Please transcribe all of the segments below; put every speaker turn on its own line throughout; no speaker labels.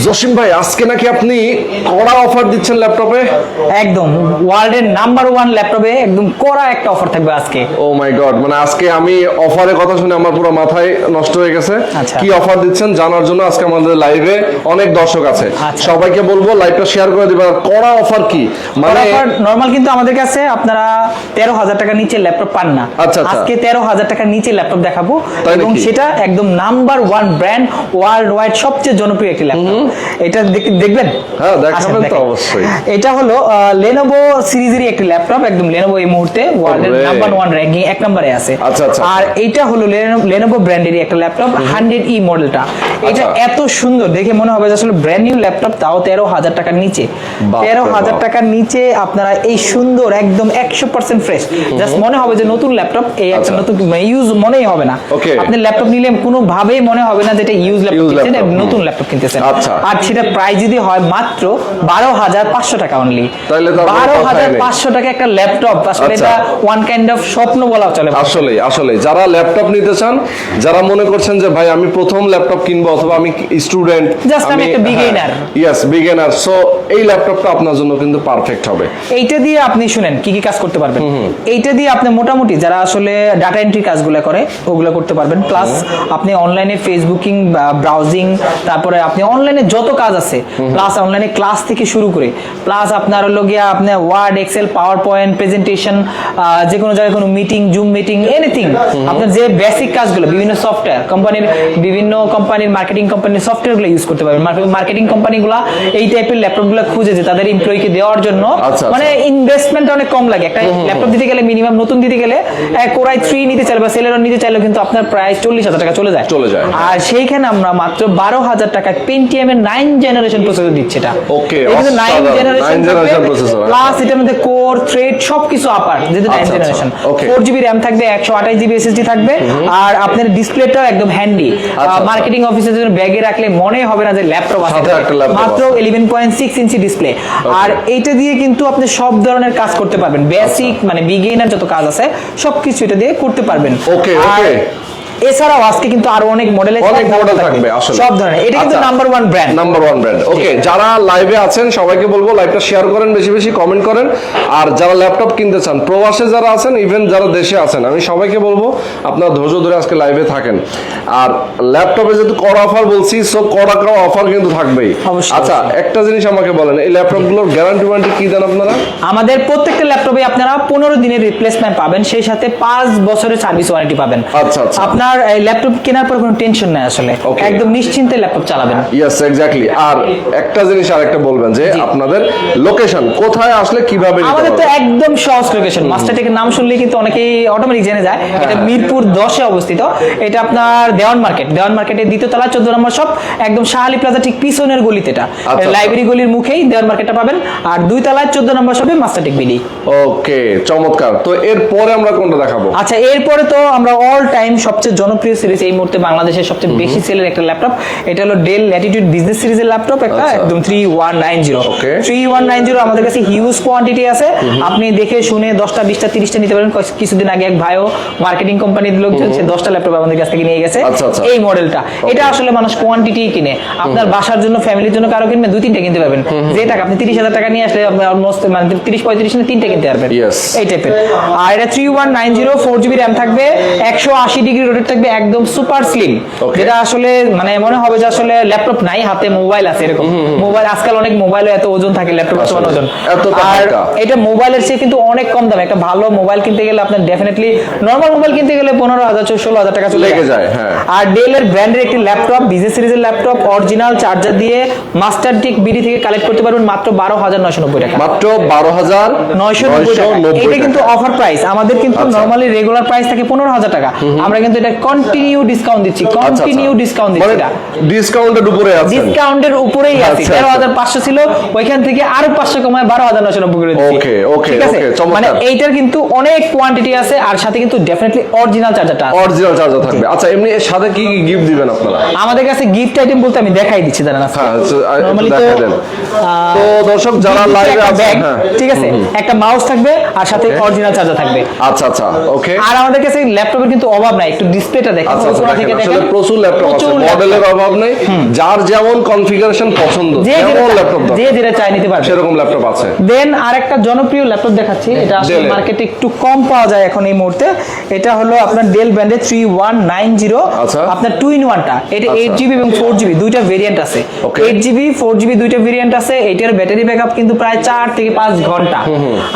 জসিম ভাই, আজকে নাকি আপনি কড়া অফার দিচ্ছেন ল্যাপটপে?
একদম ওয়ার্ল্ডের নাম্বার 1 ল্যাপটপে একদম কড়া একটা অফার থাকবে আজকে।
ও মাই গড, মানে আজকে আমি অফারের কথা শুনে আমার পুরো মাথায় নষ্ট হয়ে গেছে।
আচ্ছা।
কি অফার দিচ্ছেন জানার জন্য আজকে আমাদের লাইভে অনেক দর্শক আছে,
আচ্ছা।
সবাইকে বলবো লাইভটা শেয়ার করে দিবেন। কড়া অফার কি মানে?
নরমাল কিন্তু আমাদের কাছে আপনারা 13,000 টাকার নিচে ল্যাপটপ পান না।
আচ্ছা, আচ্ছা।
আজকে 13,000 টাকার নিচে ল্যাপটপ দেখাবো এবং
নাকি?
সেটা একদম নাম্বার 1 ব্র্যান্ড, ওয়ার্ল্ড ওয়াইড সবচেয়ে জনপ্রিয় একটি ল্যাপটপ। এটা দেখবেন?
হ্যাঁ, দেখাবেন
আচ্ছা,
তো অবশ্যই।
এটা হলো Lenovo সিরিজেরই একটি ল্যাপটপ, একদম Lenovo এই মুহূর্তে ওয়ার্ল্ডের নাম্বার 1 র্যাঙ্কিং 1 নম্বরে আছে।
আচ্ছা, আচ্ছা।
আর এটা হলো Lenovo ব্র্যান্ডেরই একটা ল্যাপটপ 100E মডেলটা। এটা এত সুন্দর দেখে মনে হবে যে আসলে ব্র্যান্ড নিউ ল্যাপটপ, তাও 13,000 টাকার নিচে। 13,000 টাকার নিচে আপনারা এই সুন্দর একদম 100% ফ্রেশ, জাস্ট মনে হবে যে নতুন ল্যাপটপ, এই একটা নতুন ইউজ মনেই হবে না। আপনি ল্যাপটপ নিলে কোনো ভাবেই মনে হবে না যে এটা ইউজ ল্যাপটপ কিনছেন, নতুন ল্যাপটপ কিনতেছেন। আর সেটা প্রাইস যদি হয় মাত্র 12,500 টাকা অনলি। 12,500 টাকা একটা ল্যাপটপ, আসলে এটা ওয়ান কাইন্ড অফ স্বপ্ন বলা চলে।
আসলে আসলে যারা ল্যাপটপ নিতে চান, যারা মনে করছেন যে ভাই আমি প্রথম ল্যাপটপ কিনবো অথবা আমি স্টুডেন্ট,
জাস্ট আমি একটা বিগিনার,
ইয়েস বিগিনার, সো এই ল্যাপটপটা আপনার জন্য কিন্তু পারফেক্ট হবে।
এইটা দিয়ে আপনি শুনেন কি কি কাজ করতে পারবেন। এইটা দিয়ে আপনি মোটামুটি যারা আসলে ডাটা এন্ট্রি কাজগুলো করে ওগুলো করতে পারবেন, প্লাস আপনি অনলাইনে ফেসবুকিং, ব্রাউজিং, তারপরে আপনি অনলাইনে যত কাজ আছে, প্লাস অনলাইনে ক্লাস থেকে শুরু করে, প্লাস আপনার হলো গিয়া আপনি Word, Excel, PowerPoint, presentation, যে কোনো জায়গায় কোনো মিটিং, জুম মিটিং, এনিথিং, আপনার যে বেসিক কাজগুলো, বিভিন্ন সফটওয়্যার কোম্পানির, বিভিন্ন কোম্পানির মার্কেটিং কোম্পানির সফটওয়্যারগুলো ইউজ করতে পারবেন। মার্কেটিং কোম্পানিগুলো এই টাইপের ল্যাপটপগুলো খুঁজে যে তাদের এমপ্লয়িকে দেওয়ার জন্য, মানে ইনভেস্টমেন্ট অনেক কম লাগে। একটা ল্যাপটপ দিতে গেলে মিনিমাম নতুন দিতে গেলে কোরাই 3 নিতে চাইলে বা সেলেরন নিতে চাইলেও কিন্তু আপনার প্রায় 40,000 টাকা চলে যায়। আর সেইখানে আমরা মাত্র 12,000 টাকায় পেন্টিয়াম এর 9 জেনারেশন প্রসেসর দিচ্ছি। এটা
ওকে,
এটা 9 জেনারেশন প্রসেসর, প্লাস এটার মধ্যে কোর, থ্রেড সবকিছু আপার, যেটা 9 জেনারেশন। 4GB RAM থাকবে, 128GB SSD থাকবে, আর আপনার ডিসপ্লেটাও একদম হ্যান্ডি। মার্কেটিং অফিসের জন্য ব্যাগে রাখলে মনে হবে না যে ল্যাপটপ আছে, মাত্র 11.6 ইঞ্চি ডিসপ্লে। আর এইটা দিয়ে কিন্তু আপনি সব ধরনের কাজ করতে পারবেন, বেসিক মানে বিগিনার যত কাজ আছে সবকিছু এটা দিয়ে করতে পারবেন।
ওকে ওকে।
এছাড়াও আজকে কিন্তু আরো অনেক মডেল
থাকবে আসলে
সব ধরনের। এটা কিন্তু নাম্বার 1 ব্র্যান্ড,
নাম্বার 1 ব্র্যান্ড। ওকে, যারা লাইভে আছেন সবাইকে বলবো লাইভটা শেয়ার করেন, বেশি বেশি কমেন্ট করেন। আর যারা ল্যাপটপ কিনতে চান, প্রবাসে যারা আছেন, ইভেন যারা দেশে আছেন, আমি সবাইকে বলবো আপনারা ধৈর্য ধরে আজকে লাইভে থাকেন। আর ল্যাপটপে যেহেতু কড়া অফার বলছি, সো কড়া অফার কিন্তু থাকবেই। আচ্ছা, একটা জিনিস আমাকে বলেন, এই ল্যাপটপগুলোর গ্যারান্টি ওয়ারেন্টি কি দেন আপনারা?
আমাদের প্রত্যেকটা ল্যাপটপে আপনারা 15 দিনের রিপ্লেসমেন্ট পাবেন, সেই সাথে 5 বছরের সার্ভিস ওয়ারেন্টি পাবেন।
আচ্ছা আচ্ছা।
আপনার এই ল্যাপটপ কেনার পর কোনো টেনশন নাই, আসলে একদম নিশ্চিন্তে ল্যাপটপ চালাবেন।
Yes exactly. আর একটা জিনিস আরেকটা বলবেন যে আপনাদের লোকেশন কোথায়, আসলে কিভাবে নিতে হবে?
আমাদের তো একদম সহজ লোকেশন, মাস্টারটেকের নাম শুনলেই কিন্তু অনেকেই অটোমেটিক জেনে যায়। এটা মিরপুর 10 এ অবস্থিত। এটা আপনার দেওয়ান মার্কেটের দ্বিতীয় তলা 14 নম্বর শপ, একদম শাহালি প্লাজা ঠিক পিছনের গলিতে। এটা লাইব্রেরি গলির মুখেই দেওয়ান মার্কেটটা পাবেন, আর 2 তলায় 14 নম্বর শপে মাস্টারটেক বিডি।
ওকে, চমৎকার। তো এরপরে আমরা কোনটা দেখাবো?
আচ্ছা, এরপরে তো আমরা অল টাইম সবচেয়ে জনপ্রিয় সিরিজ, এই মুহূর্তে বাংলাদেশের সবচেয়ে বেশি সেলের একটা ল্যাপটপ, এটা হলো ডেল ল্যাটিটিউড বিজনেস সিরিজের ল্যাপটপ, একটা একদম 3190। 3190 আমাদের কাছে হিউজ কোয়ান্টিটি আছে, আপনি দেখে শুনে 10টা 20টা 30টা নিতে পারেন। কিছুদিন আগে এক ভাইও মার্কেটিং কোম্পানির লোকজন সে 10টা ল্যাপটপ আমাদের কাছ থেকে নিয়ে গেছে এই মডেলটা। এটা আসলে মানুষ কোয়ান্টিটি কিনে, আপনার বাসার জন্য, ফ্যামিলির জন্য কারো কিনবে 2-3টা কিনতে পারবেন। যে টাকা আপনি 30,000 টাকা নিয়ে আসলে আপনি অলমোস্ট মানে 30-35 না 3টা কিনতে পারবেন এই টাইপের। আর এটা 3190, 4GB RAM থাকবে, 180 ডিগ্রি রোটেট থাকবে, একদম সুপার স্লিম, যেটা আসলে মানে মনে হবে যে আসলে ল্যাপটপ নাই, হাতে মোবাইল আছে এরকম। মোবাইল আজকাল অনেক মোবাইলে এত ওজন থাকে, ল্যাপটপ এত ওজন। আর এটা মোবাইলের চেয়ে কিন্তু অনেক কম দাম। একটা ভালো মোবাইল কিনতে গেলে আপনার ডেফিনেটলি নরমাল মোবাইল কিনতে গেলে 15,000-16,000 টাকা চলে যায়। আর ডেলের ব্র্যান্ডের একটি ল্যাপটপ, বিজনেস সিরিজের ল্যাপটপ, অরিজিনাল চার্জার দিয়ে মাস্টারটেক বিডি থেকে কালেক্ট করতে পারবেন মাত্র 12,990 টাকা।
মাত্র 12,990 টাকা।
এটা কিন্তু অফার প্রাইস। আমাদের কিন্তু নরমালি রেগুলার প্রাইস থাকে 15,000 টাকা, আমরা কিন্তু এটা কন্টিনিউ ডিসকাউন্ট দিচ্ছি, কন্টিনিউ ডিসকাউন্ট দিচ্ছি। এটা
ডিসকাউন্টের উপরে আছে,
ডিসকাউন্টের উপরেই আছে। 13,500 ছিল, ওইখান থেকে আরো 500 কমায় 12,990 করে দিচ্ছি।
ওকে ওকে ওকে,
মানে এইটার কিন্তু অনেক কোয়ান্টিটি আছে, আর সাথে কিন্তু ডেফিনেটলি অরিজিনাল চার্জারটা আছে,
অরিজিনাল চার্জার থাকবে। আচ্ছা, এমনি এর সাথে কি কি গিফট দিবেন আপনারা?
আমাদের কাছে গিফট আইটেম বলতে আমি দেখাই দিচ্ছি, দাঁড়ান। নরমালি
তো দর্শক যারা লাইভে আছেন,
ঠিক আছে, একটা মাউস থাকবে আর সাথে অরিজিনাল চার্জার থাকবে।
আচ্ছা আচ্ছা, ওকে।
আর আমাদের কাছে ল্যাপটপের কিন্তু অভাব নাই, একটু ডিসপ্লেটা দেখেন,
আচ্ছা
উপর থেকে
আসলে
দেখেন
প্রচুর ল্যাপটপ আছে,
প্রচুর
মডেলের অভাব নেই, যার যেমন কনফিগারেশন পছন্দ যেমন ল্যাপটপ
যে যেটা চাই নিতে পারবে,
সেরকম ল্যাপটপ আছে।
দেন আরেকটা জনপ্রিয় ল্যাপটপ দেখাচ্ছি, এটা আসলে
Dell-এর।
মার্কেটে একটু কম পাওয়া যায় এখন এই মুহূর্তে। এটা হলো আপনার ডেল ব্র্যান্ডের 3190,
আচ্ছা।
আপনার 2-in-1টা। এটা
আচ্ছা।
8GB এবং 4GB দুইটা ভেরিয়েন্ট আছে।
Okay.
8GB 4GB দুইটা ভেরিয়েন্ট আছে। এটার ব্যাটারি ব্যাকআপ কিন্তু প্রায় 4 থেকে 5 ঘন্টা।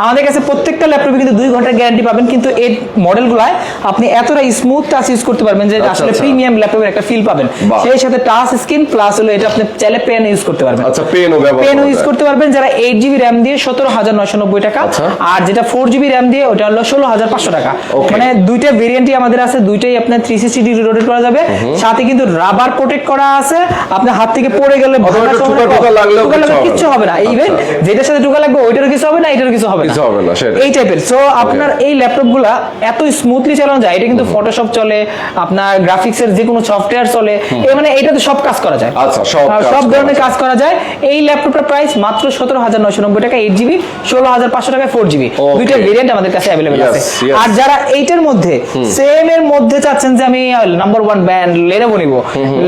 আমাদের কাছে প্রত্যেকটা ল্যাপটপে কিন্তু 2 ঘন্টার গ্যারান্টি পাবেন, কিন্তু এই মডেলগুলায় আপনি এতটা স্মুথ টাচ ইউজ করতে পারবেন যে
আচ্ছা,
আসলে
আচ্ছা।
প্রিমিয়াম ল্যাপটপের একটা ফিল পাবেন।
বাহ।
সেই সাথে টাচ স্ক্রিন প্লাস হলো এটা আপনি চাইলে পেন ইউজ করতে পারবেন।
আচ্ছা, পেনও ব্যবহার
পেন
করা
ইউজ
যায়।
করতে পারবেন যারা 8GB র্যাম দিয়ে 17,990 টাকা,
আচ্ছা।
আর যেটা 4GB র্যাম দিয়ে ওটা হলো 16,500 টাকা।
Okay.
মানে দুইটা ভেরিয়েন্টই আমাদের আছে, দুইটাই আপনার 360 ডিগ্রি রোটেট করা যাবে, সাথে কিন্তু রাবার প্রোটেক্ট করা আছে। আপনার হাত থেকে পড়ে গেলে
অথবা একটু ঠোকা লাগলেও
কিচ্ছু হবে না। ইভেন যেটার সাথে টোকা লাগবে ওইটারও কিছু হবে না, এটারও কিছু হবে
কিছু হবে না, সেটাই।
এই টাইপের। সো আপনার এই ল্যাপটপগুলা এত স্মুথলি চালানো যায়, এটা কিন্তু ফটোশপ চলে, আপনার গ্রাফিক্সের যে কোনো সফটওয়্যার চলে, মানে এটাতে সব কাজ করা যায়।
আচ্ছা, সব কাজ
সব
করা
ধরনের
যায়।
কাজ করা যায়। এই ল্যাপটপটার প্রাইস মাত্র 17,990 টাকা, 8GB, 16,500 টাকায় 4GB,
Okay.
দুইটা ভেরিয়েন্ট আমাদের কাছে অ্যাভেলেবেল
Yes,
আছে।
yes.
আর যারা এইটার মধ্যে সেম এর মধ্যে চাচ্ছেন যে আমি নাম্বার 1 ব্র্যান্ড লেনোভো নিব,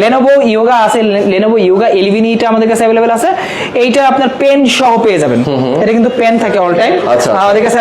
লেনোভো ইয়োগা আছে, লেনোভো ইয়োগা 11 টা আমাদের কাছে অ্যাভেলেবেল আছে। এইটা আপনার পেন সহ পেয়ে যাবেন, এটা কিন্তু পেন থাকে অল টাইম।
আচ্ছা।
আমাদের কাছে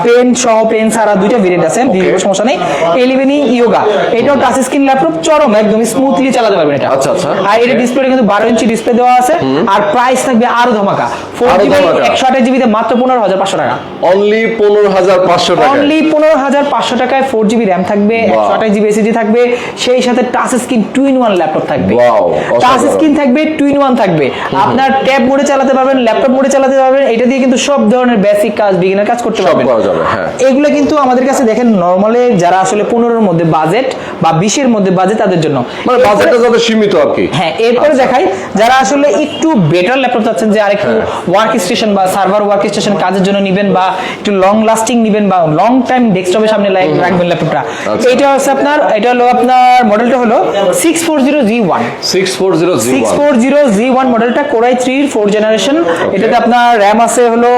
পেন সহ পেন ছাড়া দুইটা ভেরিয়েন্ট আছে, সমস্যা নেই। 11 ইয়োগা, এটাও টাচ স্ক্রিন ল্যাপটপ, চরম একদম স্মুথলি চালাতে পারবেন এটা।
আচ্ছা, আচ্ছা।
আর এটা ডিসপ্লে কিন্তু 12 ইঞ্চি ডিসপ্লে দেওয়া আছে, আর প্রাইস থাকবে আরো ধামাকা। 4GB
ধামাকা।
128GB তে মাত্র 15,500 টাকা।
অনলি 15,500 টাকা।
অনলি 15,500 টাকায় 4GB র্যাম থাকবে, 128GB এসএসডি থাকবে, সেই সাথে টাচ স্ক্রিন 2-in-1 ল্যাপটপ থাকবে।
Wow,
টাচ
অসাধারণ।
স্ক্রিন থাকবে, 2-in-1 থাকবে। আপনার ট্যাব মোডে চালাতে পারবেন, ল্যাপটপ মোডে চালাতে পারবেন। এটা দিয়ে কিন্তু সব ধরনের বেসিক কাজ, বিগিনার কাজ করতে
সব
পারবেন।
করা যাবে, হ্যাঁ।
এগুলো কিন্তু আমাদের কাছে দেখেন নরমালি যারা আসলে 15-এর মধ্যে বাজেট বা 20-এর মধ্যে বাজেট তাদের জন্য।
মানে বাজেটটা যাতে সীমিত আর কি।
হ্যাঁ, এরপরে দেখাই যারা আসলে একটু বেটার ল্যাপটপ চাচ্ছেন, যে আরেকটু ওয়ার্ক স্টেশন বা সার্ভার ওয়ার্ক স্টেশন কাজের জন্য নিবেন, বা একটু লং লাস্টিং নিবেন, বা লং টাইম ডেস্কটপের সামনে রাখবেন ল্যাপটপটা।
আচ্ছা।
এটা হচ্ছে আপনার, এটা হলো আপনার মডেলটা হলো 640G1।
640G1।
640G1 মডেলটা কোরাই 3 4 জেনারেশন। এটাতে আপনার র্যাম আছে হলো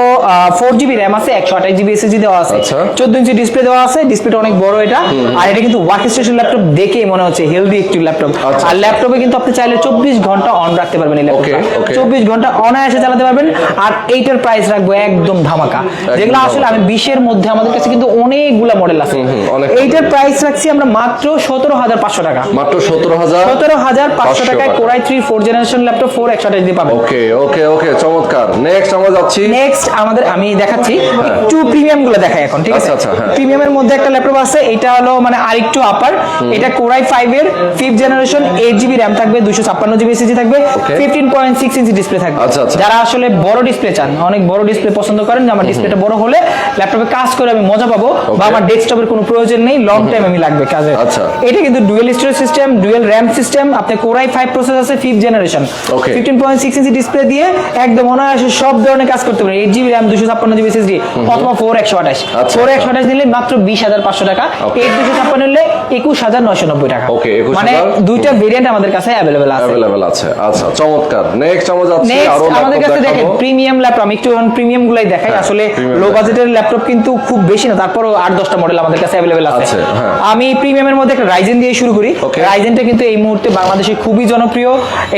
4GB র্যাম আছে, 128GB এসএসডি দেওয়া আছে,
আচ্ছা।
14 ইঞ্চি ডিসপ্লে দেওয়া আছে, ডিসপ্লেটা অনেক বড় এটা। আর এটা কিন্তু ওয়ার্ক স্টেশন ল্যাপটপ দেখেই মনে হচ্ছে হেলদি একটি ল্যাপটপ।
আচ্ছা।
আর ল্যাপটপে কিন্তু আপনি চাইলে 24 ঘন্টা অন রাখতে পারবেন এই ল্যাপটপটা।
Okay, okay.
24 ঘন্টা অনায়াসে চালাতে পারবেন। আর এইটার প্রাইস রাখবো একদম ধামাকা, যেগুলো আসলে আমি 20-এর মধ্যে আমাদের কাছে কিন্তু অনেকগুলা মডেল আছে।
অনেক
এইটার প্রাইস রাখছি আমরা মাত্র 17,500 টাকা।
মাত্র 17,000।
17,500 টাকায় কোরাই 3 4 জেনারেশন ল্যাপটপ 4 128 পাবেন।
ওকে ওকে ওকে, চমৎকার। নেক্সট আমরা যাচ্ছি।
নেক্সট আমাদের আমি দেখাচ্ছি একটু প্রিমিয়াম গুলো দেখাই এখন, ঠিক আছে?
আচ্ছা, আচ্ছা, হ্যাঁ।
প্রিমিয়ামের মধ্যে একটা ল্যাপটপ আছে, এটা হলো মানে আরেকটু আপার। এটা কোরাই 5 এর 5th জেনারেশন, 8GB র্যাম থাকবে, 256GB এসএসডি থাকবে, 15.6 ইঞ্চি ডিসপ্লে থাকবে।
আচ্ছা, আচ্ছা।
যারা আসলে বড় ডিসপ্লে চান, অনেক বড় ডিসপ্লে পছন্দ করেন, যে আমার ডিসপ্লেটা বড় হলে ল্যাপটপে কাজ করে আমি মজা পাবো, বা আমার ডেস্কটপের কোনো প্রয়োজন নেই, লং টাইম আমি লাগবে কাজে।
আচ্ছা।
এটা কিন্তু dual storage system, dual RAM system, আপনি কোরাই 5 প্রসেসর আছে, 5th generation,
Okay.
15.6 inch display দিয়ে একদম অনায়াসে সব ধরনের কাজ করতে পারেন। 8GB র্যাম, 256GB এসএসডি, অথবা 4 128।
আচ্ছা,
4 128 নিলে মাত্র 20,500 টাকা, 8 256 নিলে 21,990 টাকা।
Okay, 21,000
মানে দুইটা ভেরিয়েন্ট আমাদের কাছে অ্যাভেলেবেল আছে।
অ্যাভেলেবল আছে। আচ্ছা, চমৎকার। নেক্সট আমরা যাচ্ছি
নেক্সট
আরো
আমাদের
ল্যাপটপ
কাছে দেখেন
দেখাবো।
প্রিমিয়াম ল্যাপটপ, আমি একটু প্রিমিয়াম গুলাই দেখাই।
হ্যাঁ,
আসলে
premium
লো
ল্যাপটপ।
বাজেটের ল্যাপটপ কিন্তু খুব বেশি না, তারপরও 8-10টা মডেল আমাদের কাছে অ্যাভেলেবেল আছে।
আছে, হ্যাঁ।
আমি প্রিমিয়ামের মধ্যে একটা রাইজেন দিয়ে শুরু করি।
Okay.
রাইজেনটা কিন্তু এই মুহূর্তে বাংলাদেশে খুবই জনপ্রিয়।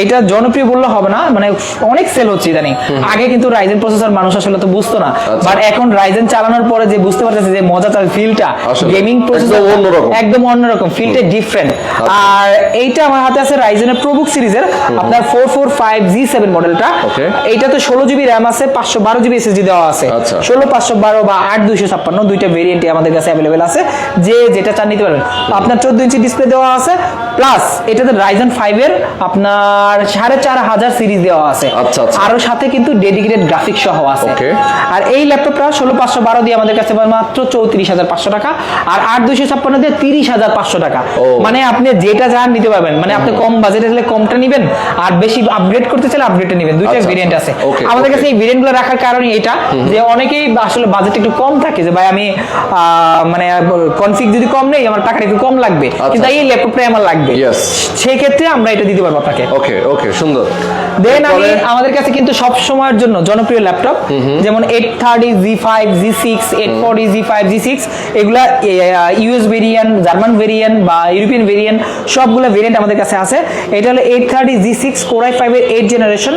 এটা জনপ্রিয় বললে হবে না, মানে অনেক সেল হচ্ছে ইদানিং। আগে কিন্তু রাইজেন প্রসেসর মানুষ আসলে তো বুঝতো না,
আচ্ছা।
বাট এখন রাইজেন চালানোর পরে যে বুঝতে পারতেছে যে মজাটার ফিলটা,
আসলে
গেমিং প্রসেসর
একদম অন্যরকম।
একদম অন্যরকম, ফিলটা ডিফারেন্ট। আর এইটা আমার হাতে আছে রাইজেনের প্রবুক সিরিজের আপনার 445G7 মডেলটা।
Okay.
এইটা তো 16GB র্যাম আছে, 512GB এসএসডি দেওয়া আছে।
আচ্ছা।
16 512 বা 8 256, দুইটা ভেরিয়েন্টই আমাদের কাছে অ্যাভেলেবেল আছে, যে যেটা চান নিতে পারবেন। আপনার 14 ইঞ্চি ডিসপ্লে দেওয়া আছে, প্লাস এটাতে রাইজেন 5 এর আপনার 4500 সিরিজ দেওয়া আছে।
আচ্ছা, আচ্ছা।
আরো সাথে কিন্তু ডেডিকেটেড গ্রাফিক্স সহ আছে।
Okay.
আর এই ল্যাপটপটা 16 512 দিয়ে আমাদের কাছে পাবেন মাত্র 34,500 টাকা, আর 8 256 দিয়ে 30,500 টাকা।
ও।
মানে আপনি যেটা চান নিতে পারবেন। মানে আপনি কম বাজেটে হলে কমটা নেবেন, আর বেশি আপগ্রেড করতে চাইলে আপগ্রেডটা নেবেন। দুইটা
আচ্ছা,
ভেরিয়েন্ট আছে
okay,
আমাদের
okay.
কাছে। এই ভেরিয়েন্টগুলো রাখার কারণ এটা যে অনেকেই আসলে বাজেট একটু কম থাকে, যে ভাই আমি মানে কনফিগ যদি কম নেই, আমার টাকাটা একটু কম লাগবে, কিন্তু এই ল্যাপটপটাই আমার লাগবে।
Yes.
সেই ক্ষেত্রে আমরা এটা দিতে পারবো আপনাকে।
ওকে ওকে, সুন্দর।
দেন আমি আমাদের কাছে কিন্তু সব সময়ের জন্য জনপ্রিয় ল্যাপটপ যেমন 830 Z5 Z6 840 Z5 Z6 এগুলা ইউএস ভেরিয়েন্ট, জার্মান ভেরিয়েন্ট বা ইউরোপিয়ান ভেরিয়েন্ট সবগুলো ভেরিয়েন্ট আমাদের কাছে আছে। এটা হলো 830 Z6 Core i5 এর 8 জেনারেশন,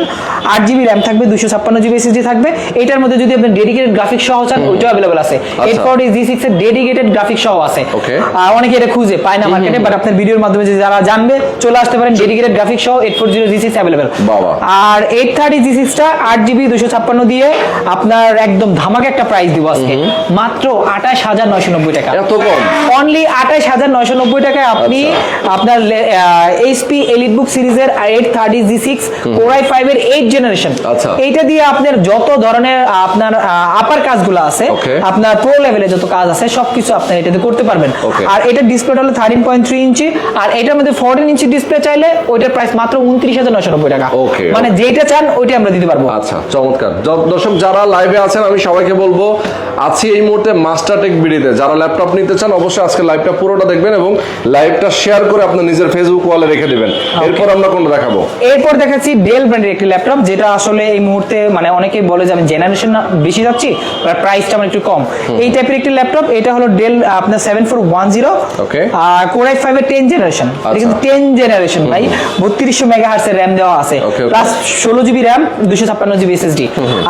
8GB RAM থাকবে, 256GB SSD থাকবে। এটার মধ্যে যদি আপনি ডেডিকেটেড গ্রাফিক্স সহ চান ওইটাও अवेलेबल আছে। 840 Z6 এর ডেডিকেটেড গ্রাফিক্স সহ আছে। অনেকে এটা খুঁজে পায় না মার্কেটে, বাট আপনার ভিডিওর মাধ্যমে যদি যারা জানবে চলে আসতে পারেন, ডেডিকেটেড গ্রাফিক্স সহ 840 Z6 अवेलेबल। আর 830 Z6 টা 8GB 256 দিয়ে আপনার একদম ধামাকা একটা প্রাইস দিব আজকে, মাত্র 28990 টাকা।
এত কম?
অনলি 28990 টাকায় আপনি আপনার HP EliteBook সিরিজের 830 Z6 Core i5 এর 8 জেনারেশন, এইটা দিয়ে আপনার যত ধরনের আপনার আপার কাজগুলো আছে, আপনার প্রো লেভেলে যত কাজ আছে সবকিছু আপনি এটাতে করতে পারবেন। আর এটা ডিসপ্লেটা হলো 13.3 ইঞ্চি, আর এটার মধ্যে 14 ইঞ্চি ডিসপ্লে চাইলে ওইটার প্রাইস মাত্র 29990 টাকা। মানে যেটা চান ওইটা আমরা দিতে পারবো।
আচ্ছা, চমৎকার। দর্শক যারা লাইভে আছেন আমি সবাইকে বলবো আছি এই মুহূর্তে মাস্টারটেক বিডিতে, যারা ল্যাপটপ নিতে চান অবশ্যই আজকে লাইভটা পুরোটা দেখবেন এবং লাইভটা শেয়ার করে আপনার নিজের ফেসবুক ওয়ালে রেখে দিবেন। এরপর আমরা কোনটা দেখাবো?
এরপর দেখাচ্ছি ডেল ব্র্যান্ডের একটি ল্যাপটপ, যেটা আসলে এই মুহূর্তে মানে অনেকেই বলে যে আমি জেনারেশন বেশি যাচ্ছি, প্রাইসটা আমার একটু কম। এই টাইপের একটি ল্যাপটপ, এটা হলো ডেল আপনার 7410 আর Core i5 এর 10 জেনারেশন। এটা কিন্তু 10 জেনারেশন ভাই, 3200 মেগাহার্টজ এর RAM দেওয়া আছে, plus 16GB RAM 256GB SSD।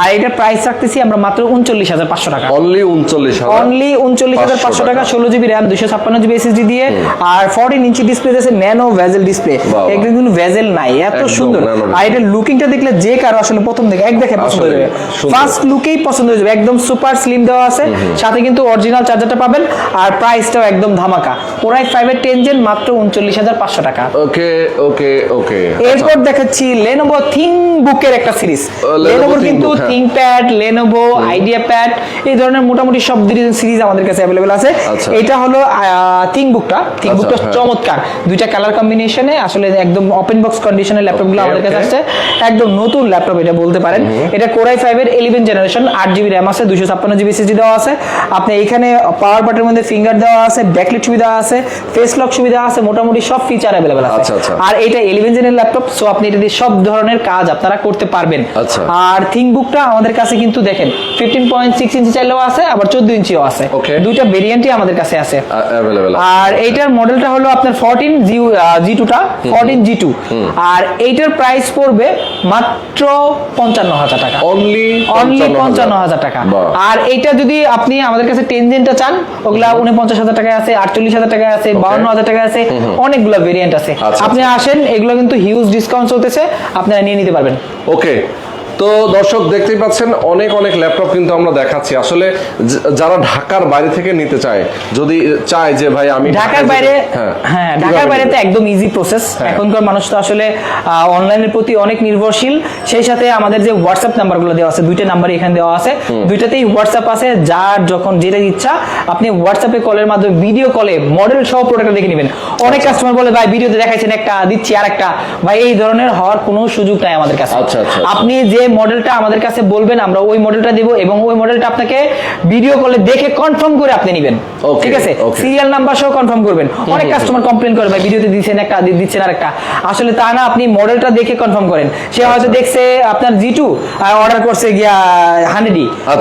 আর এটার প্রাইস রাখতেছি আমরা মাত্র 39500 টাকা।
অনলি 39000,
অনলি 39500 টাকা, 16GB RAM 256GB SSD দিয়ে। আর 14 ইঞ্চি ডিসপ্লে আছে, ন্যানো ভেজেল ডিসপ্লে, একদম কোনো ভেজেল নাই, এত সুন্দর। আর এটার লুকিংটা দেখলে যে কারো আসলে প্রথম দেখে এক দেখে পছন্দ হয়ে যাবে, ফার্স্ট লুকেই পছন্দ হয়ে যাবে। একদম সুপার স্লিম দেওয়া আছে, সাথে কিন্তু অরিজিনাল চার্জারটা পাবেন, আর প্রাইসটাও একদম ধামাকা। Core i5 এর 10 জেন মাত্র 39500 টাকা।
ওকে ওকে ওকে।
এরপর দেখাচ্ছি Lenovo ThinkBook এর একটা সিরিজ। Lenovo কিন্তু ThinkPad, Lenovo IdeaPad এই ধরনের মোটামুটি সব সিরিজ আমাদের কাছে अवेलेबल আছে। এটা হলো ThinkBookটা চমৎকার, দুইটা কালার কম্বিনেশনে, আসলে একদম ওপেন বক্স কন্ডিশনের ল্যাপটপগুলো আমাদের কাছে আসছে, একদম নতুন ল্যাপটপ এটা বলতে পারেন। এটা Core i5 এর 11 জেনারেশন, 8GB RAM আছে, 256GB SSD দেওয়া আছে। আপনি এখানে পাওয়ার বাটনের মধ্যে ফিঙ্গার দেওয়া আছে, ব্যাকলাইট সুবিধা আছে, ফেস লক সুবিধা আছে, মোটামুটি সব ফিচার अवेलेबल আছে। আর এটা 11 জেনের ল্যাপটপ, সো আপনি এটা দিয়ে সব ধরনের কাজ আপনারা করতে পারবেন। আর ThinkBookটা আমাদের কাছে কিন্তু দেখেন 15.6 ইঞ্চি চাইলেও আছে, আবার 14 ইঞ্চিও আছে, দুইটা ভেরিয়েন্টই আমাদের কাছে আছে
अवेलेबल।
আর এইটার মডেলটা হলো আপনার 14 G2টা 14 G2, আর এইটার প্রাইস পড়বে মাত্র 55000 টাকা। অনলি 55000 টাকা। আর এইটা যদি আপনি আমাদের কাছে 10 জেনটা চান, ওগুলা 49000 টাকা আছে, 48000 টাকা আছে, 52000 টাকা আছে, অনেকগুলো ভেরিয়েন্ট আছে। আপনি আসেন, এগুলো কিন্তু হিউজ ডিসকাউন্ট চলতেছে, আপনারা নিয়ে নিতে পারবেন।
ওকে, তো দর্শক দেখতেই পাচ্ছেন অনেক অনেক ল্যাপটপ কিন্তু আমরা দেখাচ্ছি। আসলে যারা ঢাকার বাইরে থেকে নিতে চায়, যদি চায় যে ভাই আমি
ঢাকার বাইরে, হ্যাঁ ঢাকার বাইরে তো একদম ইজি প্রসেস। এখনকার মানুষ তো আসলে অনলাইনের প্রতি অনেক নির্ভরশীল। সেই সাথে আমাদের যে হোয়াটসঅ্যাপ নাম্বারগুলো দেওয়া আছে, দুইটা নাম্বারই এখানে দেওয়া আছে, দুইটাতেই হোয়াটসঅ্যাপ আছে। যার যখন যেটা ইচ্ছা আপনি হোয়াটসঅ্যাপে কলের মাধ্যমে ভিডিও কলে মডেল সহ প্রোডাক্ট দেখে নেবেন। অনেক কাস্টমার বলে ভাই ভিডিওতে দেখাইছেন একটা, দিচ্ছি আর একটা। ভাই এই ধরনের হওয়ার কোনো সুযোগ নাই আমাদের কাছে। আপনি যে মডেলটা আমাদের কাছে বলবেন, আমরা ওই মডেলটা দিব, এবং ওই মডেলটা আপনাকে ভিডিও কলে দেখে কনফার্ম করে আপনি নেবেন। ঠিক আছে, সিরিয়াল নাম্বার সহ কনফার্ম করবেন। অনেক কাস্টমার কমপ্লেইন করে ভাই ভিডিওতে দিচ্ছেন একটা, দিচ্ছেন আর একটা। আসলে তা না, আপনি মডেলটা দেখে কনফার্ম করেন। সে হয়তো দেখছে আপনার G2 আর অর্ডার করছে গিয়া 100D,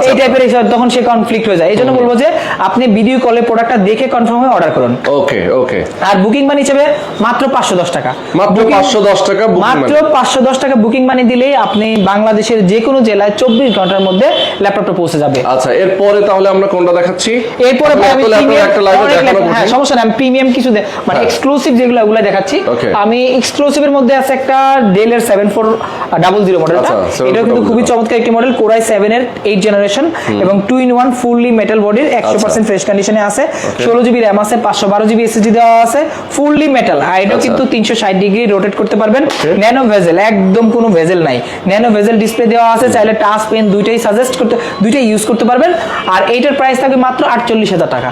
এই টাইপের, তখন সে কনফ্লিক্ট হয়ে যায়। এই জন্য বলবো যে আপনি ভিডিও কলে প্রোডাক্টটা দেখে কনফার্ম হয়ে অর্ডার করুন।
ওকে ওকে।
আর বুকিং মানি হিসেবে মাত্র 510 টাকা,
মাত্র 510 টাকা,
মাত্র 510 টাকা বুকিং মানি দিলেই আপনি বাংলাদেশের যে কোনো জেলায় 24 ঘন্টার মধ্যে ল্যাপটপটা পৌঁছে যাবে।
আচ্ছা, এরপরে তাহলে আমরা কোনটা দেখাচ্ছি?
এরপরে আমি একটা লাইভে দেখাবো। হ্যাঁ, সমস্যা নাই, আমি প্রিমিয়াম কিছু মানে এক্সক্লুসিভ যেগুলো ওগুলা দেখাচ্ছি। আমি এক্সক্লুসিভের মধ্যে আছে একটা ডেল এর 7400 মডেলটা। এটা কিন্তু খুবই চমৎকার একটি মডেল, Core i7 এর 8 জেনারেশন এবং 2-in-1 ফুললি মেটাল বডির, 100% ফ্রেশ কন্ডিশনে আছে, 16GB RAM আছে, 512GB SSD দেওয়া আছে, ফুললি মেটাল। আর এটা কিন্তু 360 ডিগ্রি রোটেট করতে পারবেন, ন্যানো ভেজেল, একদম কোনো ভেজেল নাই, ন্যানো ভেজেল ডিসপ্লে দেওয়া আছে, চাইলে টাচ পেন দুইটাই দুইটাই ইউজ করতে পারবেন। আর এইটার প্রাইস থাকবে মাত্র 48,000 টাকা,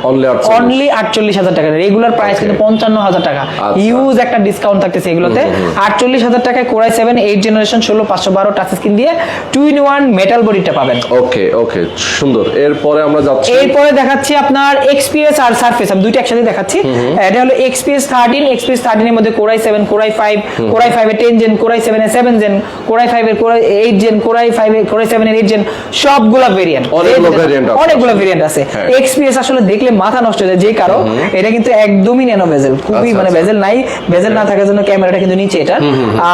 অনলি 48,000 টাকা। রেগুলার প্রাইস কিন্তু 55,000 টাকা, হিউজ একটা ডিসকাউন্ট থাকতেছে এগুলোতে। 48,000 টাকায় কোরাই 7 8 জেনারেশন 16512 টাচ স্ক্রিন দিয়ে 2-in-1 মেটাল বডিটা পাবেন।
ওকে ওকে, সুন্দর। এরপরে আমরা যাচ্ছি,
এরপরে দেখাচ্ছি আপনার এক্সপিএস আর সারফেস, আমি দুইটা একসাথে দেখাচ্ছি। এটা হলো এক্সপিএস 13 এর মধ্যে কোরাই 7, কোরাই 5, কোরাই 5 এর 10 জেন, কোরাই 7 এর 7 জেন, কোরাই 5 এর 8 জেন, কোরাই 5 এর কোরাই 7 এর 8 জেন, সবগুলা ভেরিয়েন্ট, অনেকগুলো ভেরিয়েন্ট আছে। এক্সপিএস আসলে দেখলে মাথা নষ্ট হয়ে যায়, যে কারণ এটা কিন্তু একদমই ন্যানো বেজেল, খুবই মানে বেজেল নাই, বেজেল না থাকার জন্য ক্যামেরাটা কিন্তু নিচে এটা।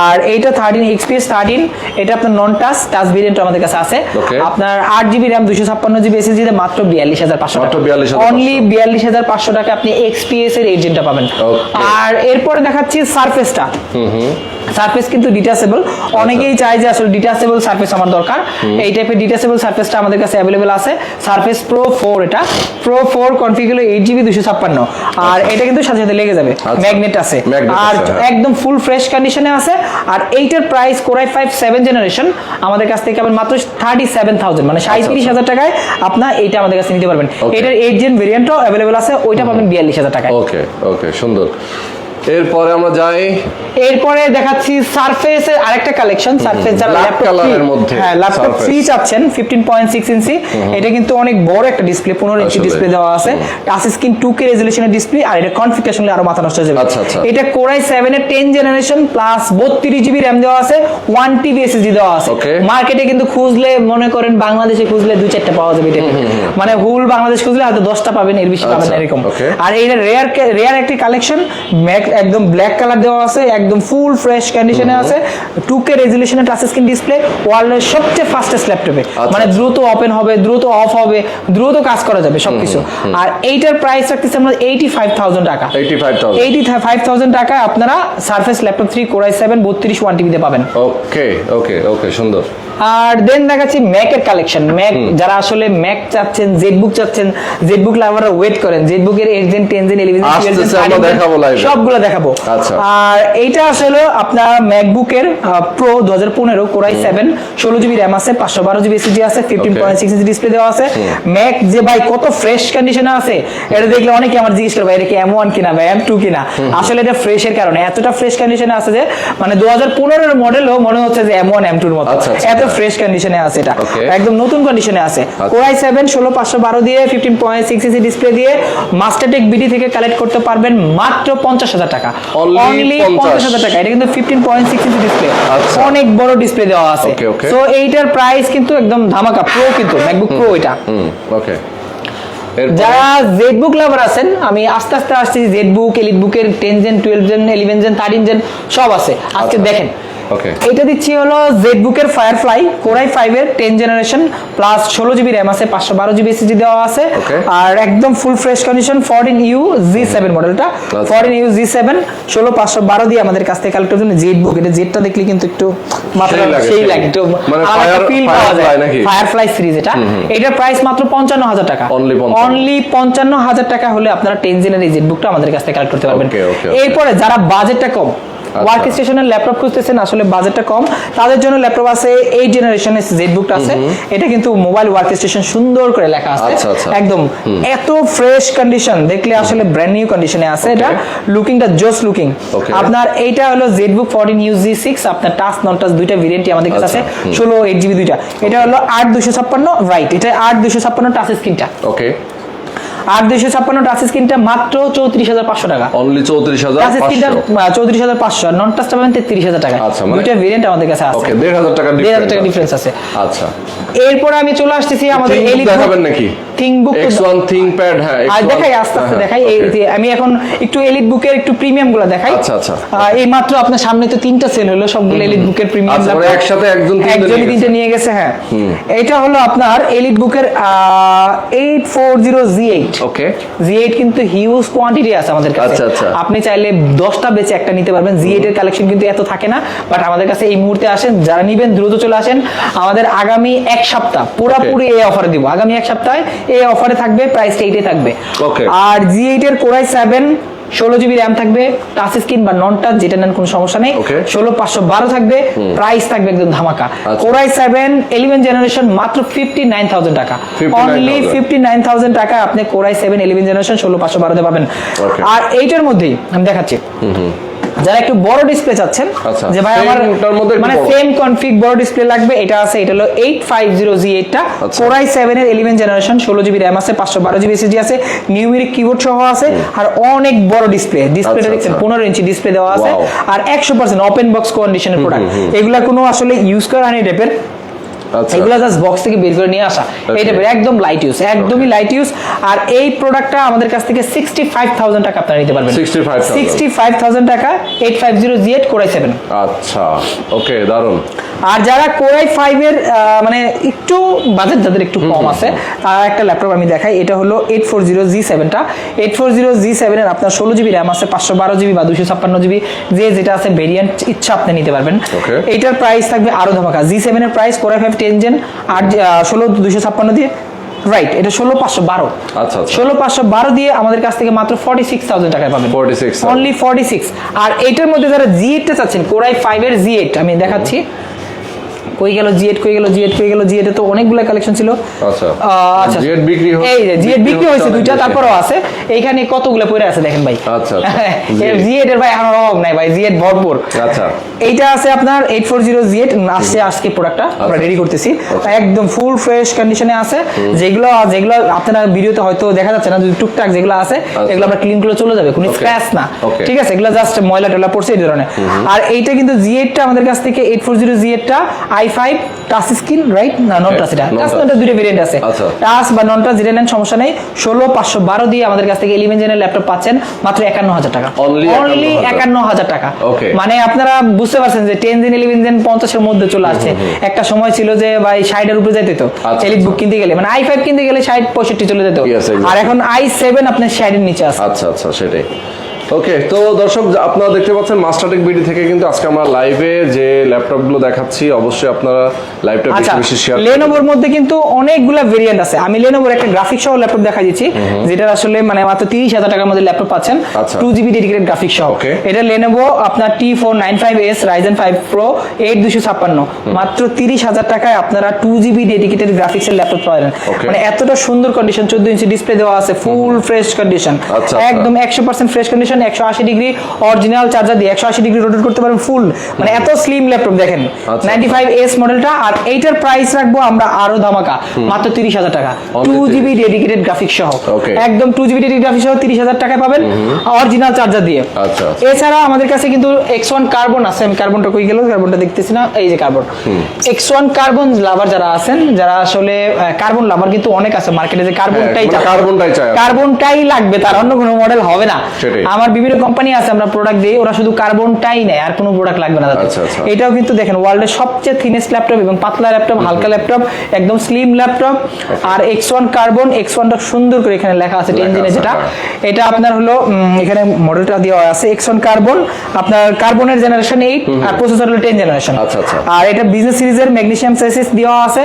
আর এইটা 13 এক্সপিএস 13, এটা আপনার নন টাচ, টাচ ভেরিয়েন্ট আমাদের কাছে আছে। আপনার 8GB RAM 256GB SSD তে মাত্র 42,500 টাকা, অনলি 42,500 টাকা আপনি এক্সপিএস এর 8 জেনটা পাবেন। আর এরপরে দেখাচ্ছি সারফেসটা। সারফেস কিন্তু ডিটাচেবল, অনেকেই চায় যে আসলে ডিটাচেবল সারফেস আমার দরকার, এই টাইপের ডিটাচেবল সারফেসটা আমাদের কাছে অ্যাভেলেবেল আছে। সারফেস প্রো 4, এটা প্রো 4 কনফিগার 8GB 256, আর এটা কিন্তু সাথে সাথে লেগে যাবে, ম্যাগনেট আছে, আর একদম ফুল ফ্রেশ কন্ডিশনে আছে। আর এইটার প্রাইস কোরাই 5 7 জেনারেশন আমাদের কাছ থেকে পাবেন মাত্র 37,000, মানে 37,000 টাকায় আপনার এইটা আমাদের কাছে নিতে পারবেন। এটার 8 জেন ভেরিয়েন্টও অ্যাভেলেবেল আছে, ওইটা পাবেন 42,000 টাকায়।
ওকে ওকে, সুন্দর। এরপরে আমরা যাই,
এরপরে দেখাচ্ছি সারফেস এর আরেকটা কালেকশন। সারফেস যারা ল্যাপটপ 3 চাচ্ছেন 15.6 ইঞ্চি, এটা কিন্তু অনেক বড় একটা ডিসপ্লে, 15 ইঞ্চি ডিসপ্লে দেওয়া আছে, টাচ স্ক্রিন 2K রেজোলিউশনের ডিসপ্লে। আর এটা কনফিগারেশন আরো মাথা নষ্ট হয়ে যাবে। এটা কোরাই 7 এর 10 জেনারেশন প্লাস 32GB RAM দেওয়া আছে, 1TB SSD দেওয়া আছে। মার্কেটে কিন্তু খুঁজলে মনে করেন বাংলাদেশে খুঁজলে 2-4টা পাওয়া যাবে, এটা মানে হুল বাংলাদেশ খুঁজলে হয়তো 10টা পাবেন, এর বেশি পাবেন না এরকম। আর এটা রেয়ার একটি কালেকশন, একদম ব্ল্যাক কালার দেওয়া আছে, একদম ফুল ফ্রেশ কন্ডিশনে আছে, 2K রেজোলিউশনের টাচ স্ক্রিন ডিসপ্লে, ওয়ার্ল্ডের সবচেয়ে ফাস্টেস্ট ল্যাপটপে, মানে দ্রুত ওপেন হবে, দ্রুত অফ হবে, দ্রুত কাজ করা যাবে সবকিছু। আর এইটার প্রাইস রাখতেছে আমরা 85,000 টাকা, 85,000 টাকা আপনারা সারফেস ল্যাপটপ 3 কোরাই 7 32 1TB তে পাবেন।
ওকে ওকে ওকে, সুন্দর।
আর দেন দেখাচ্ছি ম্যাকের কালেকশন। ম্যাক যারা আসলে ম্যাক চাচ্ছেন, জেডবুক চাচ্ছেন, জেডবুক লাভাররা ওয়েট করেন, জেডবুকের 8 জেন 10 জেন 11 জেন 12 জেন সবগুলো দেখাবো। আর এইটা আসলে আপনার ম্যাকবুকের প্রো 2015 কোরাই 7 16GB RAM আছে, 512GB SSD আছে, 15.6 ইঞ্চি ডিসপ্লে দেওয়া আছে। ম্যাক যে ভাই কত ফ্রেশ কন্ডিশনে আছে, এটা দেখলে অনেকে আমার জিজ্ঞেস করে ভাই এটা কি M1 কিনা ভাই M2 কিনা। আসলে এটা ফ্রেশের কারণে এতটা ফ্রেশ কন্ডিশনে আছে যে মানে 2015 এর মডেলও মনে হচ্ছে যে M1 M2 এর মতো, এত ফ্রেশ কন্ডিশনে আছে, এটা একদম নতুন কন্ডিশনে আছে। কোরাই 7 16512 দিয়ে 15.6 ইঞ্চি ডিসপ্লে দিয়ে মাস্টারটেক বিডি থেকে কালেক্ট করতে পারবেন মাত্র 50,000 টাকা, অনলি 50,000 টাকা। এটা কিন্তু 15.6 ইঞ্চি ডিসপ্লে, অনেক বড় ডিসপ্লে দেওয়া আছে। সো এইটার প্রাইস কিন্তু একদম ধামাকা, প্রো কিন্তু ম্যাকবুক প্রো এটা।
ওকে,
যারা জেডবুক লাভার আছেন, আমি আস্তে আস্তে আসছি, জেডবুক এলিট বুকের 10 জেন 12 জেন 11 জেন 13 জেন সব আছে। আজকে দেখেন এটা দিচ্ছি হলো জেডবুকের ফায়ারফ্লাই কোরাই 5 এর 10 জেনারেশন প্লাস 16GB RAM আছে, 512GB SSD দেওয়া আছে। আর একদম full fresh condition 14U G7 মডেলটা, 14U G7 16512 দিয়ে আমাদের কাছ থেকে কালেক্ট করতে। জেডবুক এটা জেডটা দেখলে কিন্তু একটু মাত্রা সেই লাগে, একটু মানে ফিল পাওয়া যায়, ফায়ারফ্লাই সিরিজ এটা। এটার প্রাইস মাত্র 55,000 টাকা, অনলি 55,000 টাকা হলে আপনারা 10 জেনের এই জেডবুকটা আমাদের কাছ থেকে কালেক্ট করতে পারবেন। এরপরে যারা বাজেটটা কম, ওয়ার্ক স্টেশনের ল্যাপটপ খুঁজতেছেন, আসলে বাজেটটা কম, তাদের জন্য ল্যাপটপ আছে 8 জেনারেশনের জেডবুকটা আছে। এটা কিন্তু মোবাইল ওয়ার্ক স্টেশন সুন্দর করে লেখা আছে, একদম এত ফ্রেশ কন্ডিশন, দেখলে আসলে ব্র্যান্ড নিউ কন্ডিশনে আছে। এটা লুকিংটা জাস্ট লুকিং। আপনার এইটা হলো জেডবুক 14U G6, আপনার টাচ নন টাচ দুইটা ভেরিয়েন্টই আমাদের কাছে আছে, 16 8GB দুইটা। এটা হলো 8256 রাইট, এটা 8256 টাচ স্ক্রিনটা। ওকে, 8256 টাচ স্ক্রিনটা মাত্র 34,500 টাকা, অনলি 34,500। টাচ স্ক্রিনটা 34,500, নন টাচটা পাবেন 33,000 টাকা। দুইটা ভেরিয়েন্ট আমাদের কাছে আছে। ওকে, 1,500 টাকা ডিফারেন্স আছে। আচ্ছা, এরপর আমি চলে আসতেছি আমাদের এলিট দেখাবেন নাকি থিংকবুক X1 থিংকপ্যাড। হ্যাঁ, আর দেখাই আস্তে আস্তে দেখাই। আমি এখন একটু এলিট বুকের একটু প্রিমিয়াম গুলো দেখাই। আচ্ছা আচ্ছা, এই মাত্র আপনার সামনে তো 3টা সেল হলো, সবগুলো এলিট বুকের প্রিমিয়াম ল্যাপটপ একসাথে একজনই 3টা নিয়ে গেছে। হ্যাঁ, এটা হলো আপনার এলিট বুকের 840 Z8। ওকে, Z8 কিন্তু হিউজ কোয়ান্টিটি আছে আমাদের কাছে। আচ্ছা আচ্ছা, আপনি চাইলে 10টা বেচে একটা নিতে পারবেন। Z8 এর কালেকশন কিন্তু এত থাকে না, বাট আমাদের কাছে এই মুহূর্তে আসেন, যারা নেবেন দ্রুত চলে আসেন। আমাদের আগামী এক সপ্তাহ পুরোপুরি এই অফারে দিব, আগামী এক সপ্তাহে এই অফারে থাকবে, প্রাইসটা এইটাই থাকবে। আর Z8 এর কোরাই 7 16 GB র্যাম থাকবে, টাচ স্ক্রিন বা নন টাচ যেটা নেন কোনো সমস্যা নেই।
Okay.
16512 থাকবে, প্রাইস থাকবে একদম ধামাকা।
আচ্ছা।
Core i7 11 জেনারেশন মাত্র 59000 টাকা,
59,000
অনলি 59000 টাকা আপনি Core i7 11 জেনারেশন 16512 তে পাবেন।
Okay.
আর এইটার মধ্যেই আমি দেখাচ্ছি যারা একটু বড় ডিসপ্লে চাচ্ছেন,
আচ্ছা,
যে ভাই আমার
same টার মধ্যে একটু
মানে
বড়।
সেম কনফিগ বড় ডিসপ্লে লাগবে, এটা আছে, এটা হলো 850Z8 টা
আচ্ছা।
Core i7 এর 11 জেনারেশন, 16 GB RAM আছে, 512 GB SSD আছে, নিউমেরিক কিবোর্ড সহ আছে, আর অনেক বড় ডিসপ্লেটা
আচ্ছা,
দেখছেন
আচ্ছা।
15 ইঞ্চি ডিসপ্লে দেওয়া আছে,
Wow.
আর 100% ওপেন বক্স কন্ডিশনের প্রোডাক্ট। এগুলা কোনো আসলে ইউজ করা হয়নি টাইপের,
আচ্ছা
এগুলা জাস্ট বক্স থেকে বের করে নিয়ে আসা, এই টাইপের একদম লাইট ইউজ, একদমই লাইট ইউজ। আর এই প্রোডাক্টটা আমাদের কাছ থেকে 65000 টাকা আপনারা নিতে পারবেন।
65,000
টাকা 850Z Core i7।
আচ্ছা ওকে, দারুন।
আর যারা Core i5 এর মানে একটু বাজেট যাদের একটু কম আছে, তারা একটা ল্যাপটপ আমি দেখাই, এটা হলো 840Z7 টা। 840Z7 এর আপনার 16 GB RAM আছে, 512 GB বা 256 GB, যে যেটা আছে ভেরিয়েন্ট ইচ্ছা আপনি নিতে পারবেন।
Okay.
এইটার প্রাইস থাকবে আরো ধামাকা। Z7 এর প্রাইস Core i5 10 জেন 16256 দিয়ে, রাইট, এটা 16512।
আচ্ছা আচ্ছা
16512 দিয়ে আমাদের কাছ থেকে মাত্র 46000 টাকায় পাবেন,
46,000
অনলি 46। আর এইটার মধ্যে যারা Z8 টা চাচ্ছেন, Core i5 এর Z8 আমি দেখাচ্ছি, কই গেল Z8, কই গেল Z8, কই গেল Z8 এ তো অনেকগুলো কালেকশন ছিল।
আচ্ছা
আচ্ছা
Z8 বিক্রি
এই যে Z8 বিক্রি হয়েছে
অনেক
দুইটা,
বেশি।
তারপরও আছে এইখানে কতগুলো পড়ে আছে দেখেন ভাই।
আচ্ছা, আচ্ছা।
Z8 এর ভাই আমার অভাব নাই ভাই, Z8 ভরপুর।
আচ্ছা
এইটা আছে আপনার 840Z8 আসছে, আজকে প্রোডাক্টটা আমরা রেডি করতেছি, একদম ফুল ফ্রেশ কন্ডিশনে আছে। যেগুলো আপনারা ভিডিওতে হয়তো দেখা যাচ্ছে না, যদি টুকটাক যেগুলো আছে এগুলো আমরা ক্লিন করে চলে যাবে, কোনো স্ক্র্যাচ না,
Okay.
ঠিক আছে, এগুলো জাস্ট ময়লা টয়লা পড়ছে এই ধরনের। আর এইটা কিন্তু Z8 টা আমাদের কাছ থেকে 840Z8 টা i5 টাচ স্ক্রিন, রাইট, না নন টাচ, এটা টাচ নন টাচ দুটো ভেরিয়েন্ট আছে,
আচ্ছা।
টাচ বা নন টাচ যেটা নেন সমস্যা নেই। 16512 দিয়ে আমাদের কাছ থেকে 11 জেনের ল্যাপটপ পাচ্ছেন মাত্র 51000 টাকা,
Only
অনলি 51000 টাকা।
Okay.
মানে আপনারা বুঝতে পারছেন যে 10 জেন 11 জেন 50 এর মধ্যে চলে আসছে। একটা সময় ছিল যে ভাই 60 এর উপরে যাইতে তো
আচ্ছা,
এলিট বুক কিনতে গেলে, মানে i5 কিনতে গেলে 60 65 চলে যেত,
Yes, exactly.
আর এখন i7 আপনার 60 এর নিচে আছে।
আচ্ছা আচ্ছা সেটাই। ওকে, তো দর্শক আপনারা দেখতে পাচ্ছেন মাস্টারটেক বিডি থেকে কিন্তু আজকে আমরা লাইভে যে ল্যাপটপগুলো দেখাচ্ছি, অবশ্যই আপনারা লাইভটা
আচ্ছা,
বেশি বেশি শেয়ার
লেনোভোর মধ্যে কিন্তু অনেকগুলা ভেরিয়েন্ট আছে। আমি লেনোভোর একটা গ্রাফিক্স সহ ল্যাপটপ দেখা দিচ্ছি, যেটা আসলে মানে মাত্র 30000 টাকার মধ্যে ল্যাপটপ পাচ্ছেন,
আচ্ছা।
2GB ডেডিকেটেড গ্রাফিক্স সহ।
Okay.
এটা লেনোভো আপনার T495S Ryzen 5 Pro 8256, মাত্র 30000 টাকায় আপনারা 2GB ডেডিকেটেড গ্রাফিক্সের ল্যাপটপ পাবেন।
Okay.
মানে এতটা সুন্দর কন্ডিশন, 14 ইঞ্চি ডিসপ্লে দেওয়া আছে, ফুল ফ্রেশ কন্ডিশন,
আচ্ছা,
একদম 100% fresh condition, 180 degree original charger দিয়ে 180 ডিগ্রি রোটেট করতে পারেন ফুল, মানে এত স্লিম ল্যাপটপ দেখেন।
আচ্ছা।
95S মডেলটা, আর এইটার প্রাইস রাখবো আমরা আরো ধামাকা, মাত্র 30000 টাকা,
Only
2GB ডেডিকেটেড গ্রাফিক্স সহ,
Okay.
একদম 2GB ডেডিকেটেড গ্রাফিক্স সহ 30000 টাকায় পাবেন অরিজিনাল চার্জার দিয়ে।
আচ্ছা, আচ্ছা।
এছাড়া আমাদের কাছে কিন্তু X1 কার্বন আছে, আমি কার্বনটা কই গেল, কার্বনটা দেখতেছি না, এই যে কার্বন। X1 কার্বন লাভার যারা আছেন, যারা আসলে কার্বন লাভার কিন্তু অনেক আছে মার্কেটে, যে কার্বনটাই
মানে কার্বনটাই চায়।
কার্বনটাই লাগবে, তার অন্য কোনো মডেল হবে না।
সেটাই।
আমার বিভিন্ন কোম্পানি আছে আমরা প্রোডাক্ট দিই, ওরা শুধু কার্বনটাই নেয়, আর কোনো প্রোডাক্ট লাগবে না তাদের।
আচ্ছা, আচ্ছা।
এটাও কিন্তু দেখেন ওয়ার্ল্ডের সবচেয়ে থিনেস্ট ল্যাপটপ এবং পাতলা ল্যাপটপ, হালকা ল্যাপটপ, একদম স্লিম ল্যাপটপ। আর X1 কার্বন, X1টা সুন্দর করে এখানে লেখা আছে 10 জিনে,
আছে,
যেটা
হ্যাঁ।
এটা আপনার হলো এখানে মডেলটা দেওয়া আছে X1 কার্বন, আপনার কার্বনের জেনারেশন 8 আর প্রসেসর হলো 10 জেনারেশন।
আচ্ছা, আচ্ছা।
আর এটা বিজনেস সিরিজের ম্যাগনেসিয়াম চেসিস দেওয়া আছে,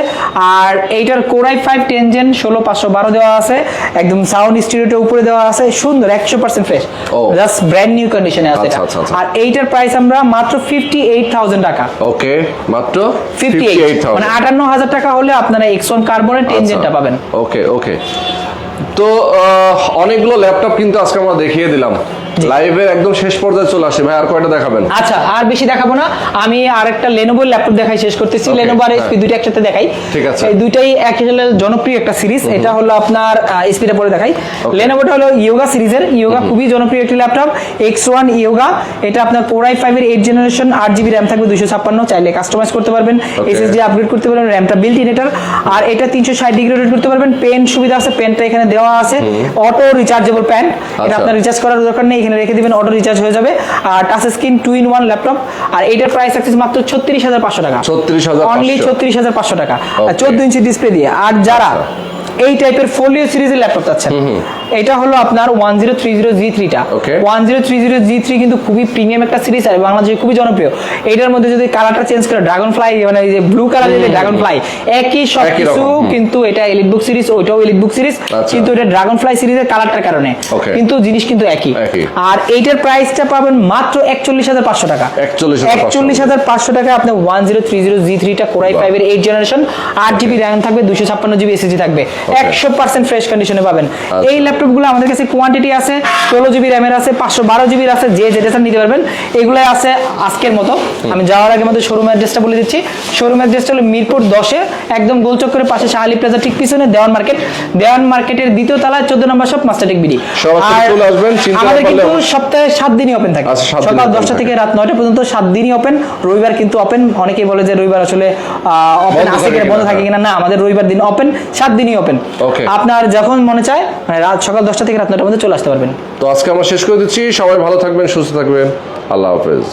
আর এইটার Core i5 10 জেন 16512 দেওয়া আছে, একদম সাউন্ড স্টিরিওটা উপরে দেওয়া আছে, সুন্দর 100% ফ্রেশ,
ও।
জাস্ট ব্র্যান্ড নিউ কন্ডিশনে আছে
আচ্ছা,
এটা।
আচ্ছা, আচ্ছা।
আর এইটার প্রাইস আমরা মাত্র 58000 টাকা,
ওকে, মাত্র
58 মানে 58000 টাকা হলে আপনারা X1 কার্বনের 10 জেনটা পাবেন।
ওকে ওকে, তো অনেকগুলো ল্যাপটপ কিন্তু আজকে আমরা দেখিয়ে দিলাম, লাইভের একদম শেষ পর্যায়ে চলে আসে। ভাই আর কয়টা দেখাবেন?
আচ্ছা, আর বেশি দেখাবো না, আমি আরেকটা Lenovo ল্যাপটপ দেখাই শেষ করতেছি।
Okay,
Lenovo আর
হ্যাঁ।
HP দুইটা একসাথে দেখাই।
ঠিক আছে।
এই দুইটাই একসাথে জনপ্রিয় একটা সিরিজ। এটা হলো আপনার HP টা পরে দেখাই। Lenovoটা হলো Yoga সিরিজের, Yoga খুবই জনপ্রিয় একটি ল্যাপটপ, X1 Yoga। এটা আপনার Core i5 এর 8 জেনারেশন, 8GB RAM থাকবে, 256, চাইলে কাস্টমাইজ করতে পারবেন, SSD আপগ্রেড করতে পারবেন, RAM টা বিল্ট ইন এটার। আর এটা 360 ডিগ্রি রোটেট করতে পারবেন, পেন সুবিধা আছে, পেনটা এখানে দেওয়া আছে, অটো রিচার্জেবল পেন, এটা আপনার রিচার্জ করার দরকার নেই, এখানে রেখে দিবেন, অটো রিচার্জ হয়ে যাবে। আর টাচ স্ক্রিন 2-in-1 ল্যাপটপ, আর এইটার প্রাইস আছে মাত্র 36500 টাকা,
36500
অনলি 36500 টাকা,
Okay.
14 ইঞ্চি ডিসপ্লে দিয়ে। আর যারা এই টাইপের ফোলিও সিরিজের ল্যাপটপ চাচ্ছেন, এটা হলো আপনার 1030 টা।
Okay.
1030 কিন্তু খুবই প্রিমিয়াম একটা সিরিজ আর বাংলাদেশে খুবই জনপ্রিয়। এটার মধ্যে যদি কালারটা চেঞ্জ করে ড্রাগন ফ্লাই, মানে এই যে ব্লু কালারের যে ড্রাগন ফ্লাই, একই সবকিছু, কিন্তু এটা এলিট বুক সিরিজ, ওইটাও এলিট বুক সিরিজ, কিন্তু এটা ড্রাগন ফ্লাই সিরিজের কালারটার কারণে, কিন্তু জিনিস কিন্তু একই। আর এইটার প্রাইসটা পাবেন মাত্র 41,500 টাকা। 41,500 টাকা আপনি 1030 G3 টা কোরাই 5 এর 8 জেনারেশন, 8GB RAM থাকবে, 256GB SSD থাকবে, 100% ফ্রেশ কন্ডিশনে পাবেন। এই ল্যাপটপগুলো আমাদের কাছে কোয়ান্টিটি আছে, 16GB RAM এর আছে, 512GB এর আছে, যে যেটা চান নিতে পারবেন। এগুলো আছে আজকের মতো। আমি যাওয়ার আগে আমাদের শোরুম অ্যাড্রেসটা বলে দিচ্ছি। শোরুম অ্যাড্রেসটা হলো মিরপুর 10-এ, একদম গোলচক্করের পাশে শাহ আলী প্লাজা ঠিক পিছনে দেওয়ান মার্কেট। দেওয়ান মার্কেটের দ্বিতীয় তলায় 14 নম্বর শপ মাস্টারটেক বিডি। আমাদের কিন্তু সপ্তাহে 7 দিনই ওপেন থাকে, সকাল 10টা থেকে রাত 9টা পর্যন্ত 7 দিনই ওপেন। রবিবার কিন্তু ওপেন। অনেকেই বলে যে রবিবার আসলে ওপেন আছে কিনা, বন্ধ থাকে কিনা। না, আমাদের রবিবার দিন ওপেন, 7 দিনই ওপেন। আপনার যখন মনে চায়, মানে রাত সকাল 10টা থেকে রাত 9টার মধ্যে চলে আসতে পারবেন।
তো আজকে আমরা শেষ করে দিচ্ছি। সবাই ভালো থাকবেন, সুস্থ থাকবেন, আল্লাহ হাফেজ।